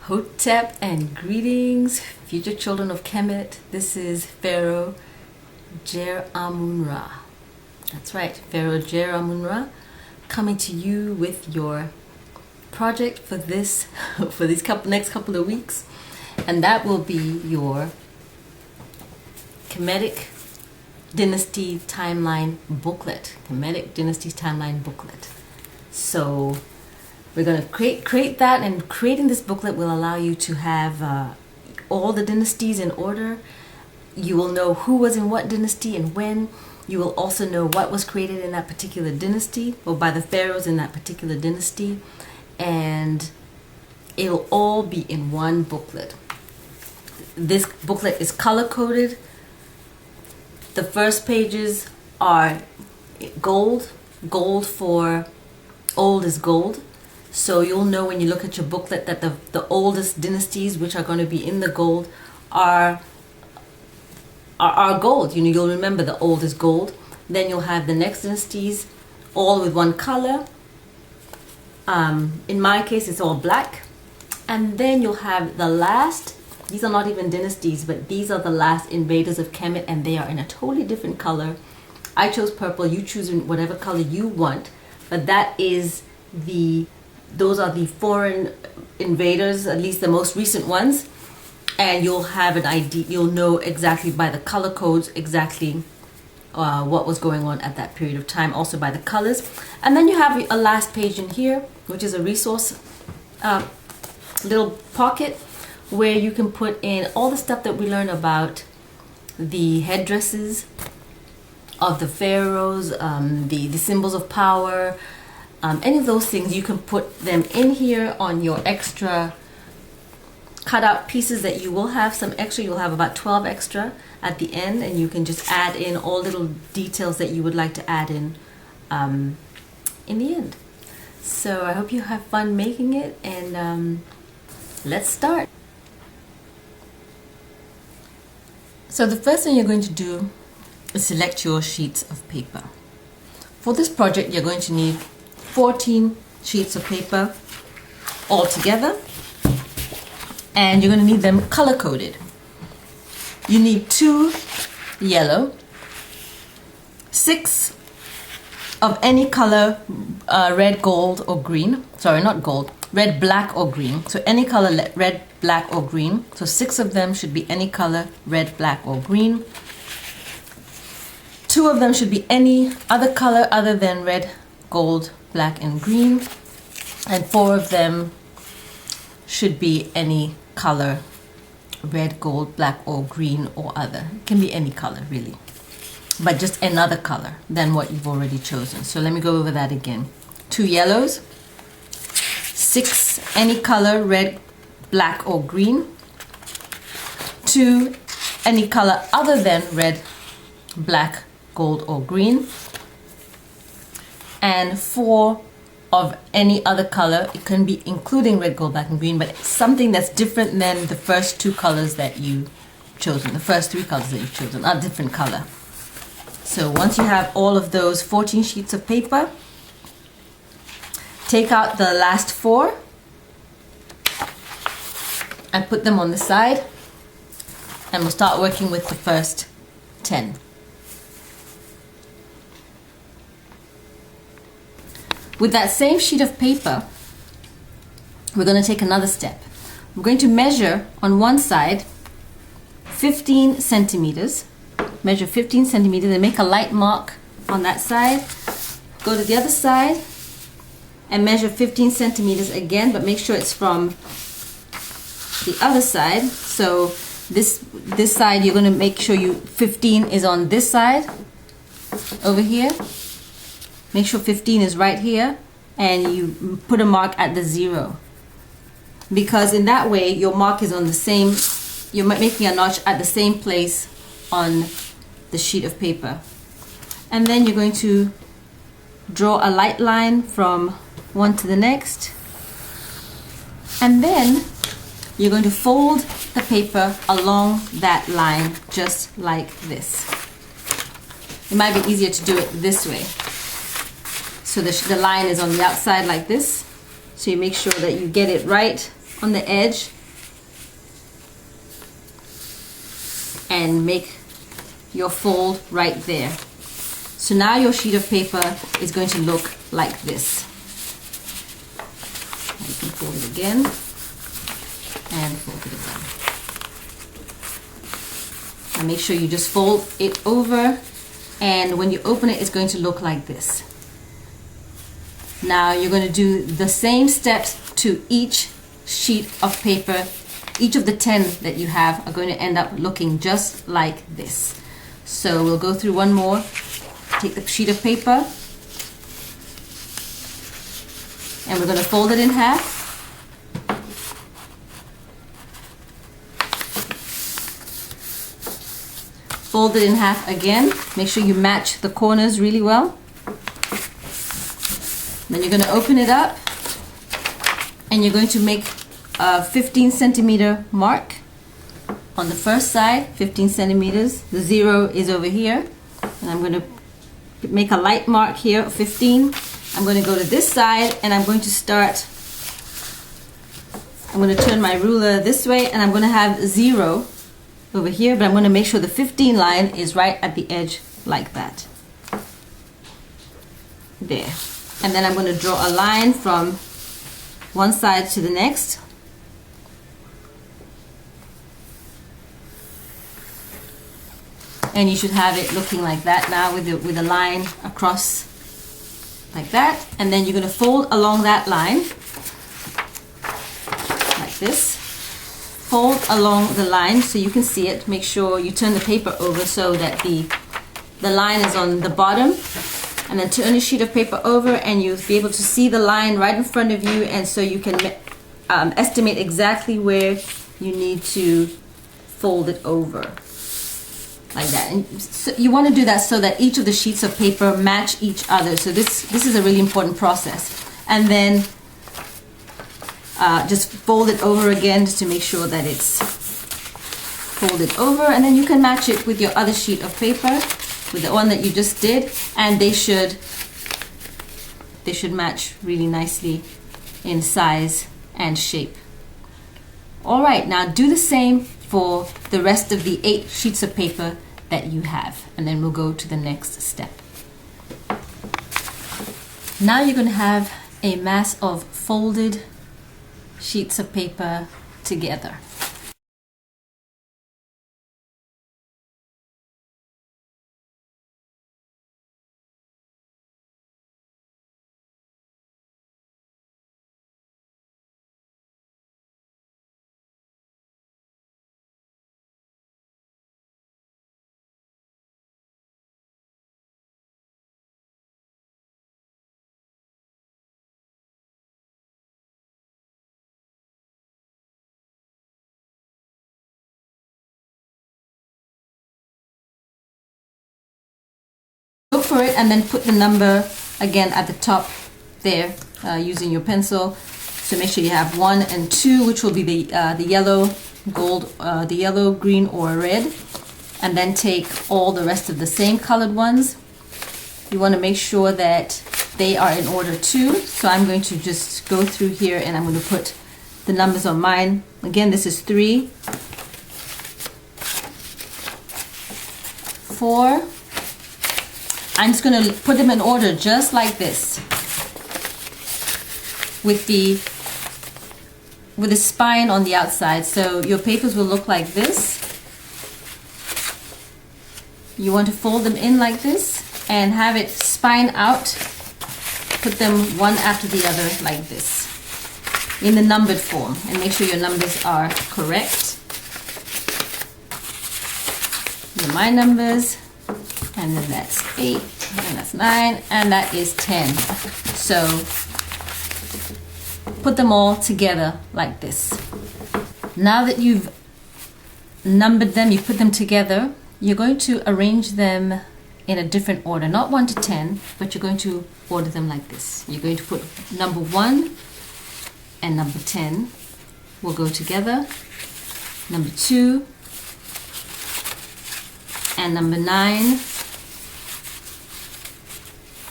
Hotep and greetings, future children of Kemet. This is Pharaoh Jer-Amun-Ra. That's right, Pharaoh Jer-Amun-Ra, coming to you with your project for this for these next couple of weeks, and that will be your Kemetic Dynasty Timeline booklet. Kemetic Dynasty Timeline booklet. So we're going to create that, and creating this booklet will allow you to have all the dynasties in order. You will know who was in what dynasty and when. You will also know what was created in that particular dynasty, or by the pharaohs in that particular dynasty, and it'll all be in one booklet. This booklet is color-coded. The first pages are gold for old is gold. So you'll know when you look at your booklet that the oldest dynasties, which are going to be in the gold, are gold. You know, you'll remember the old is gold. Then you'll have the next dynasties all with one color. In my case, it's all black. And then you'll have the last, these are not even dynasties, but these are the last invaders of Kemet, and they are in a totally different color. I chose purple, you choose whatever color you want, but that is those are the foreign invaders, at least the most recent ones, and you'll have an idea, you'll know exactly by the color codes exactly what was going on at that period of time, also by the colors. And then you have a last page in here, which is a resource little pocket where you can put in all the stuff that we learn about the headdresses of the pharaohs, the symbols of power, any of those things. You can put them in here on your extra cutout pieces that you will have some extra. You'll have about 12 extra at the end, and you can just add in all little details that you would like to add in the end. So I hope you have fun making it, and let's start. So the first thing you're going to do is select your sheets of paper. For this project, you're going to need 14 sheets of paper all together, and you're going to need them color coded. You need 2 yellow, 6 of any color, red, gold, or green. Sorry, not gold, red, black, or green. So any color, red, black, or green. So 6 of them should be any color, red, black, or green. 2 of them should be any other color other than red, gold, black, and green. And 4 of them should be any color, red, gold, black, or green, or other. It can be any color, really, but just another color than what you've already chosen. So let me go over that again. 2 yellows, 6 any color, red, black, or green. 2 any color other than red, black, gold, or green. And 4 of any other color. It can be including red, gold, black, and green, but something that's different than the first 2 colors that you've chosen. The first 3 colors that you've chosen are different color. So once you have all of those 14 sheets of paper, take out the last 4 and put them on the side, and we'll start working with the first 10. With that same sheet of paper, we're going to take another step. We're going to measure on one side 15 centimeters. Measure 15 centimeters and make a light mark on that side. Go to the other side and measure 15 centimeters again, but make sure it's from the other side. So this side, you're going to make sure 15 is on this side over here. Make sure 15 is right here, and you put a mark at the 0, because in that way your mark is on the same, you're making a notch at the same place on the sheet of paper. And then you're going to draw a light line from one to the next, and then you're going to fold the paper along that line just like this. It might be easier to do it this way. So the line is on the outside like this. So you make sure that you get it right on the edge and make your fold right there. So now your sheet of paper is going to look like this. You can fold it again and fold it again. And make sure you just fold it over, and when you open it, it's going to look like this. Now you're going to do the same steps to each sheet of paper. Each of the 10 that you have are going to end up looking just like this. So we'll go through one more. Take the sheet of paper and we're going to fold it in half. Fold it in half again. Make sure you match the corners really well. Then you're going to open it up and you're going to make a 15 centimeter mark on the first side, 15 centimeters. The 0 is over here. And I'm going to make a light mark here, 15. I'm going to go to this side and I'm going to start, I'm going to turn my ruler this way and I'm going to have 0 over here, but I'm going to make sure the 15 line is right at the edge like that. There. And then I'm going to draw a line from one side to the next. And you should have it looking like that now with a line across like that. And then you're going to fold along that line like this. Fold along the line so you can see it. Make sure you turn the paper over so that the line is on the bottom. And then turn your sheet of paper over and you'll be able to see the line right in front of you, and so you can estimate exactly where you need to fold it over. Like that. And so you want to do that so that each of the sheets of paper match each other. So this is a really important process. And then just fold it over again just to make sure that it's folded over, and then you can match it with your other sheet of paper, with the one that you just did, and they should match really nicely in size and shape. All right, now do the same for the rest of the 8 sheets of paper that you have, and then we'll go to the next step. Now you're going to have a mass of folded sheets of paper together. Look for it and then put the number again at the top there using your pencil. So make sure you have 1 and 2, which will be the yellow, gold, the yellow, green, or red. And then take all the rest of the same colored ones. You want to make sure that they are in order too. So I'm going to just go through here and I'm going to put the numbers on mine. Again, this is 3, 4. I'm just going to put them in order just like this, with the spine on the outside. So your papers will look like this. You want to fold them in like this and have it spine out. Put them one after the other like this in the numbered form, and make sure your numbers are correct. These are my numbers. And then that's 8, and that's 9, and that is 10. So put them all together like this. Now that you've numbered them, you put them together, you're going to arrange them in a different order. Not 1 to 10, but you're going to order them like this. You're going to put number 1 and number 10 will go together. Number 2 and number 9.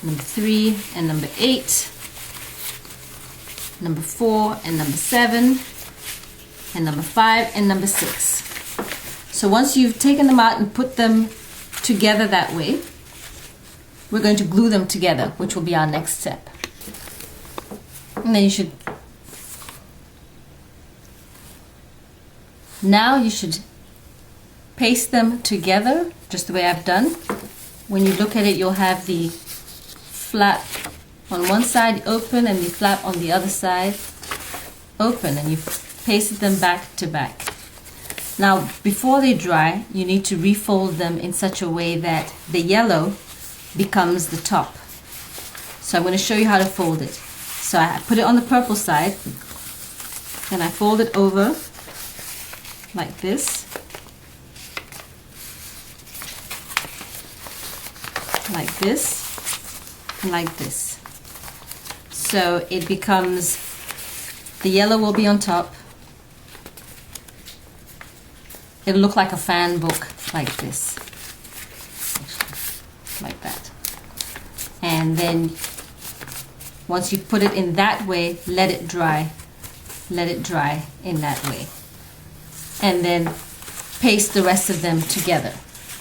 Number 3 and number 8, number 4 and number 7, and number 5 and number 6. So once you've taken them out and put them together that way, we're going to glue them together, which will be our next step. And then you should paste them together just the way I've done. When you look at it, you'll have the flap on one side open and the flap on the other side open, and you've pasted them back to back. Now, before they dry, you need to refold them in such a way that the yellow becomes the top. So I'm going to show you how to fold it. So I put it on the purple side and I fold it over like this, like this, and like this. So it becomes, the yellow will be on top. It'll look like a fan book, like this, like that. And then once you put it in that way, let it dry in that way. And then paste the rest of them together.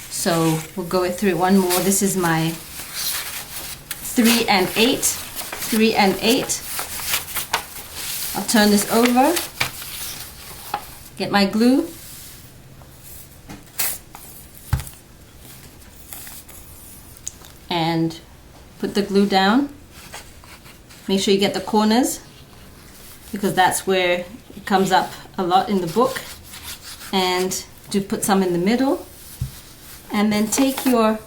So we'll go through it one more. This is my 3 and 8, 3 and 8. I'll turn this over, get my glue, and put the glue down. Make sure you get the corners, because that's where it comes up a lot in the book. And do put some in the middle, and then take your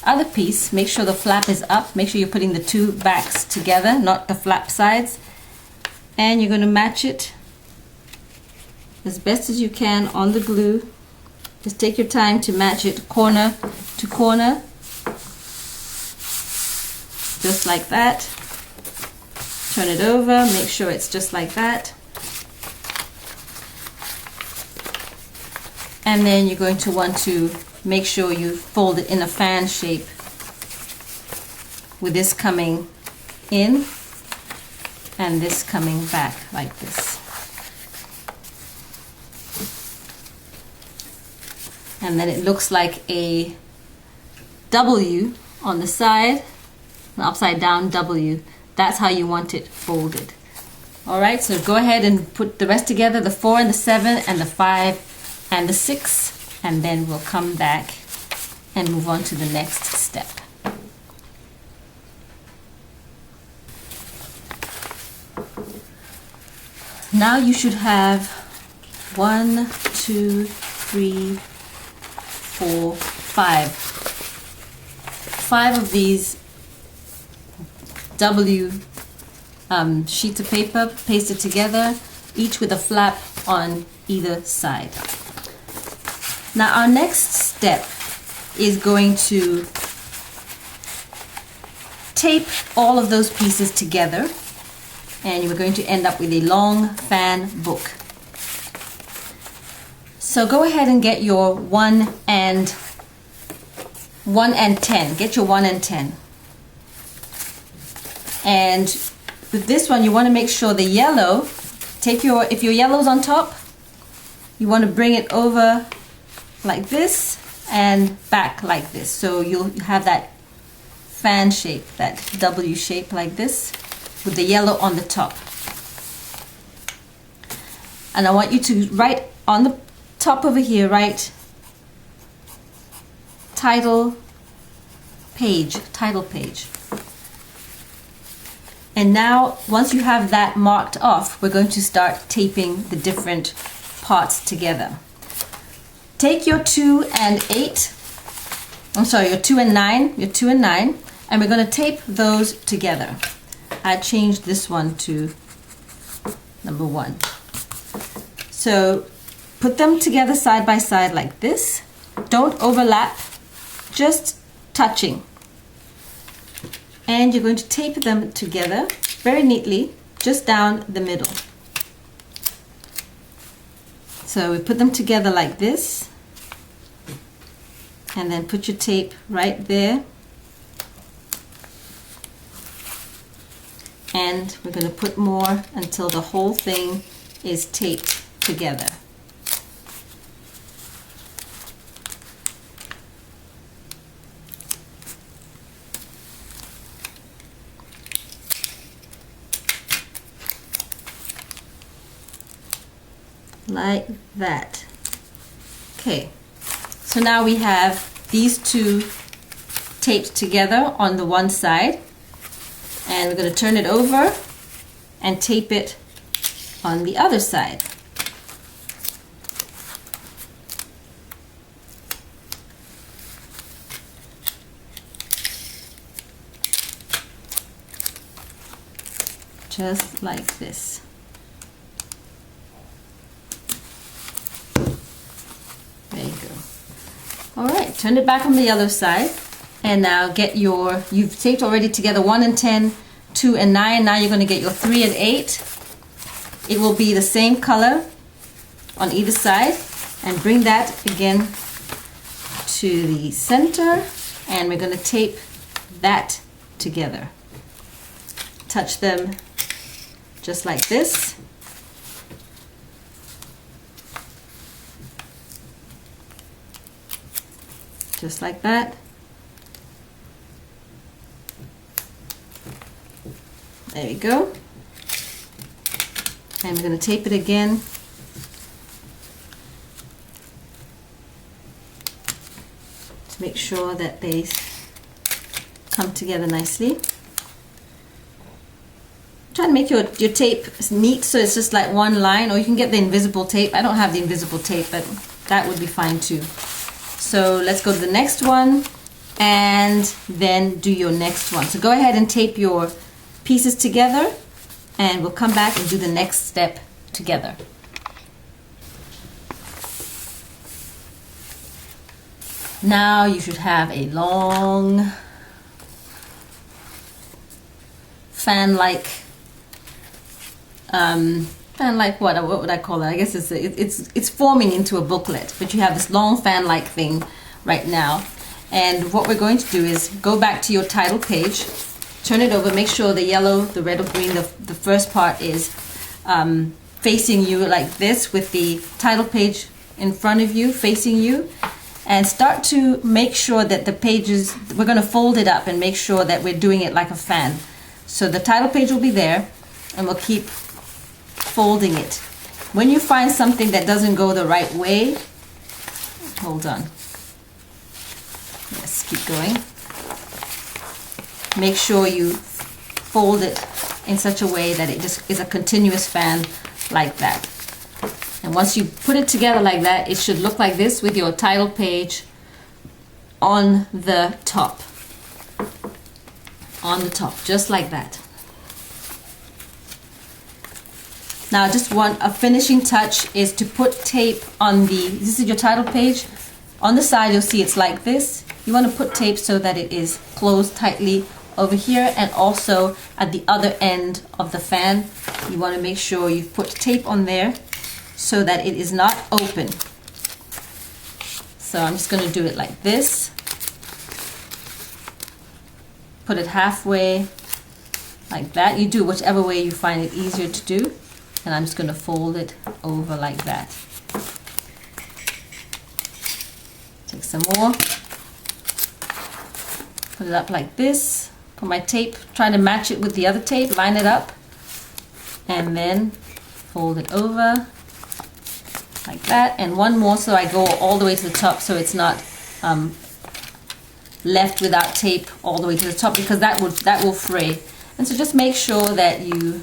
other piece, make sure the flap is up, make sure you're putting the two backs together, not the flap sides, and you're going to match it as best as you can on the glue. Just take your time to match it corner to corner, just like that. Turn it over, make sure it's just like that. And then you're going to want to make sure you fold it in a fan shape, with this coming in and this coming back like this. And then it looks like a W on the side, an upside down W. That's how you want it folded. Alright, so go ahead and put the rest together, the 4 and the 7 and the 5 and the 6, and then we'll come back and move on to the next step. Now you should have 1, 2, 3, 4, 5 of these W sheets of paper pasted together, each with a flap on either side. Now our next step is going to tape all of those pieces together, and we're going to end up with a long fan book. So go ahead and get your 1 and 10. Get your 1 and 10. And with this one, you want to make sure the yellow, if your yellow's on top, you want to bring it over like this and back like this. So you'll have that fan shape, that W shape like this, with the yellow on the top. And I want you to write on the top over here, write title page. And now, once you have that marked off, we're going to start taping the different parts together. Take your 2 and 8, your 2 and 9, and we're going to tape those together. I changed this one to number 1. So put them together side by side like this. Don't overlap, just touching. And you're going to tape them together very neatly, just down the middle. So we put them together like this, and then put your tape right there. And we're going to put more until the whole thing is taped together. Like that. Okay, so now we have these two taped together on the one side, and we're going to turn it over and tape it on the other side. Just like this. There you go. All right, turn it back on the other side, and now get your, you've taped already together 1 and 10, 2 and 9. Now you're going to get your 3 and 8. It will be the same color on either side, and bring that again to the center, and we're going to tape that together. Touch them just like this. Just like that. There we go. And we're going to tape it again. To make sure that they come together nicely. Try to make your tape neat so it's just like one line, or you can get the invisible tape. I don't have the invisible tape, but that would be fine too. So let's go to the next one and then do your next one. So go ahead and tape your pieces together, and we'll come back and do the next step together. Now you should have a long fan-like what would I call it? I guess it's forming into a booklet, but you have this long fan-like thing right now. And what we're going to do is go back to your title page, turn it over, make sure the yellow, the red or green, the first part is facing you like this, with the title page in front of you, facing you, and start to make sure that the pages, we're going to fold it up and make sure that we're doing it like a fan. So the title page will be there, and we'll keep folding it. When you find something that doesn't go the right way, hold on. Let's keep going. Make sure you fold it in such a way that it just is a continuous fan like that. And once you put it together like that, it should look like this with your title page on the top. On the top, just like that. Now just a finishing touch is to put tape on this is your title page. On the side you'll see it's like this. You want to put tape so that it is closed tightly over here, and also at the other end of the fan you want to make sure you've put tape on there so that it is not open. So I'm just going to do it like this. Put it halfway like that. You do whichever way you find it easier to do. And I'm just going to fold it over like that. Take some more. Put it up like this. Put my tape, try to match it with the other tape, line it up, and then fold it over like that. And one more, so I go all the way to the top, so it's not left without tape all the way to the top, because that will fray. And so just make sure that you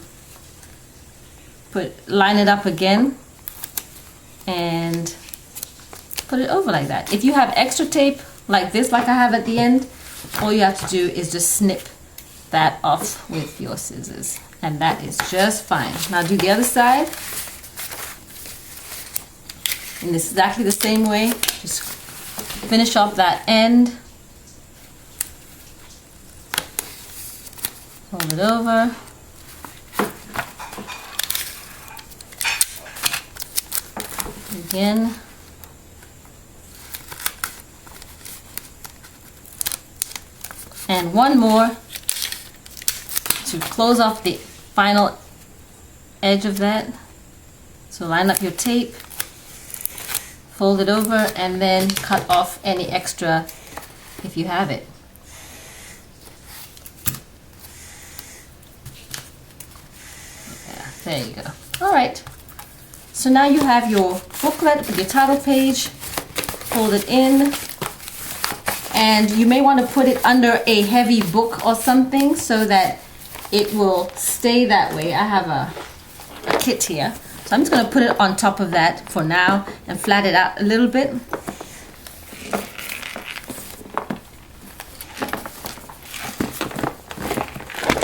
line it up again and put it over like that. If you have extra tape like this, like I have at the end, all you have to do is just snip that off with your scissors, and that is just fine. Now do the other side in exactly the same way. Just finish off that end, fold it over, again, and one more to close off the final edge of that. So line up your tape, fold it over, and then cut off any extra if you have it. Yeah, there you go. All right. So now you have your booklet with your title page, fold it in, and you may want to put it under a heavy book or something so that it will stay that way. I have a kit here. So I'm just going to put it on top of that for now and flat it out a little bit.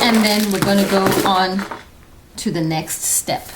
And then we're going to go on to the next step.